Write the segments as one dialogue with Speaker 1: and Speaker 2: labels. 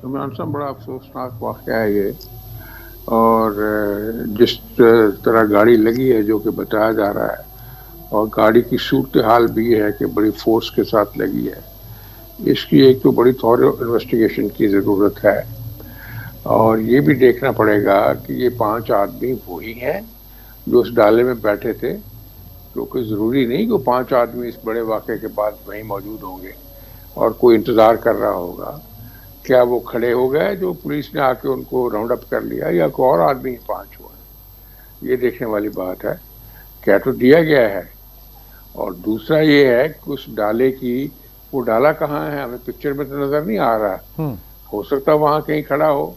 Speaker 1: इमरान साहब, बड़ा अफसोसनाक वाक़या है ये। और जिस तरह गाड़ी लगी है, जो कि बताया जा रहा है, और गाड़ी की सूरत हाल भी है कि बड़ी फोर्स के साथ लगी है, इसकी एक तो बड़ी थॉरो इन्वेस्टिगेशन की ज़रूरत है। और ये भी देखना पड़ेगा कि ये 5 आदमी वही हैं जो उस डाले में बैठे थे, क्योंकि ज़रूरी नहीं कि वो 5 आदमी इस बड़े वाक़े के बाद वहीं मौजूद होंगे और कोई इंतज़ार कर रहा होगा। क्या वो खड़े हो गए जो पुलिस ने आके उनको राउंड अप कर लिया, या कोई और आदमी 5 हुआ? ये देखने वाली बात है। क्या तो दिया गया है। और दूसरा ये है कि उस डाले की, वो डाला कहाँ है, हमें पिक्चर में तो नजर नहीं आ रहा। हो सकता है वहां कहीं खड़ा हो,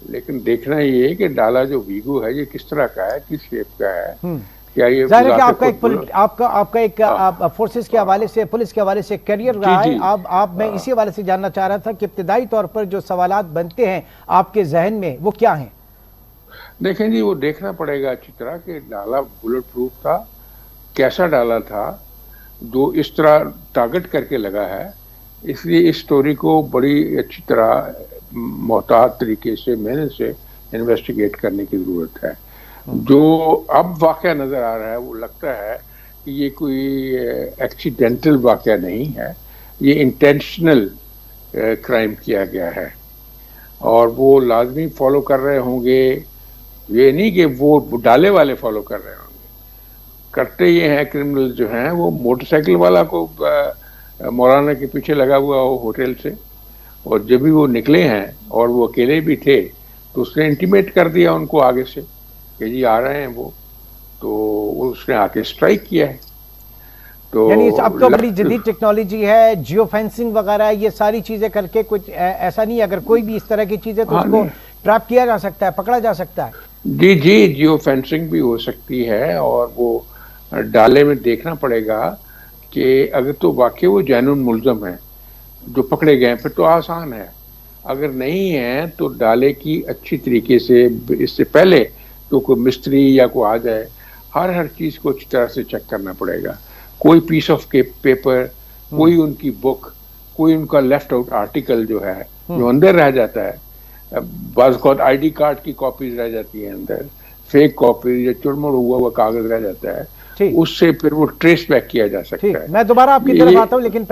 Speaker 1: लेकिन देखना ये है कि डाला जो वीगो है ये किस तरह का है, किस शेप का है। क्या ये
Speaker 2: जाहिर है कि आपका एक फोर्सेस के हवाले से, पुलिस के हवाले से करियर रहा है। अब मैं इसी हवाले से जानना चाह रहा था कि इब्तिदाई तौर पर जो सवालात बनते हैं आपके जहन में वो क्या हैं?
Speaker 1: देखें जी, वो देखना पड़ेगा अच्छी तरह कि डाला बुलेट प्रूफ था, कैसा डाला था जो इस तरह टारगेट करके लगा है। इसलिए इस स्टोरी को बड़ी अच्छी तरह मोहतात तरीके से, मेहनत से इन्वेस्टिगेट करने की जरूरत है। जो अब वाक़या नजर आ रहा है वो लगता है कि ये कोई एक्सीडेंटल वाक़या नहीं है, ये इंटेंशनल क्राइम किया गया है। और वो लाजमी फॉलो कर रहे होंगे, ये नहीं कि वो डाले वाले फॉलो कर रहे होंगे। करते ये हैं क्रिमिनल जो हैं, वो मोटरसाइकिल वाला को मौलाना के पीछे लगा हुआ हो होटल से, और जब भी वो निकले हैं और वो अकेले भी थे तो उसने इंटीमेट कर दिया उनको आगे से कि जी आ रहे हैं वो, तो उसने आके स्ट्राइक किया है। तो
Speaker 2: यानी अब तो बड़ी जदीद टेक्नोलॉजी है, जियो फेंसिंग वगैरह, ये सारी चीजें करके कुछ ऐसा नहीं, अगर कोई भी इस तरह की चीजें तो उसको ट्रैप किया जा सकता है, पकड़ा जा सकता है।
Speaker 1: जी जी, जियो फेंसिंग भी हो सकती है। और वो डाले में देखना पड़ेगा कि अगर तो वाकई वो जेन्युइन मुलजम है जो पकड़े गए फिर तो आसान है। अगर नहीं है तो डाले की अच्छी तरीके से, इससे पहले तो कोई मिस्त्री या कोई आ जाए, हर चीज को अच्छी तरह से चेक करना पड़ेगा। कोई पीस ऑफ पेपर, कोई उनकी बुक, कोई उनका लेफ्ट आउट आर्टिकल जो है जो अंदर रह जाता है, बाज़ आईडी कार्ड की कॉपीज रह जाती है अंदर, फेक कॉपी या चुरमुर हुआ कागज रह जाता है, उससे फिर वो ट्रेस बैक किया जा सकता है।
Speaker 2: मैं दोबारा आपकी तरफ आता हूँ, लेकिन